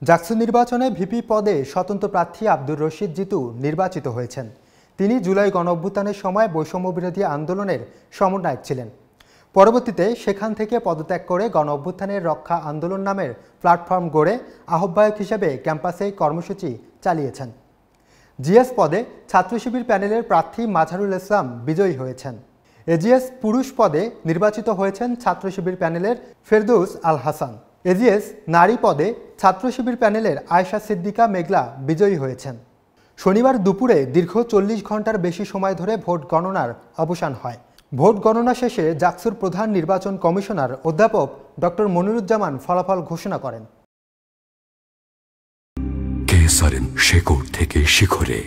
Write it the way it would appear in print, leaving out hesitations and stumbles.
জাকসু নির্বাচনে ভিপি পদে স্বতন্ত্র প্রার্থী আব্দুর রশিদ জিতু নির্বাচিত হয়েছেন। তিনি জুলাই গণঅভ্যুত্থানের সময় বৈষম্যবিরোধী আন্দোলনের সমন্বয়ক ছিলেন। পরবর্তীতে সেখান থেকে পদত্যাগ করে গণঅভ্যুত্থানের রক্ষা আন্দোলন নামের প্ল্যাটফর্ম গড়ে আহ্বায়ক হিসেবে ক্যাম্পাসে কর্মসূচি চালিয়েছেন। জিএস পদে ছাত্র শিবির প্যানেলের প্রার্থী মাঝারুল ইসলাম বিজয়ী হয়েছেন। এজিএস পুরুষ পদে নির্বাচিত হয়েছেন ছাত্র শিবির প্যানেলের ফেরদৌস আল হাসান। এজিএস নারী পদে ছাত্র শিবির প্যানেলের আয়েশা সিদ্দিকা মেঘলা বিজয়ী হয়েছেন। শনিবার দুপুরে দীর্ঘ 40 ঘন্টার বেশি সময় ধরে ভোট গণনার অবসান হয়। ভোট গণনা শেষে জাকসুর প্রধান নির্বাচন কমিশনার অধ্যাপক ডক্টর মনিরুজ্জামান ফলাফল ঘোষণা করেন। কেসারেন শেকড় থেকে শিখরে।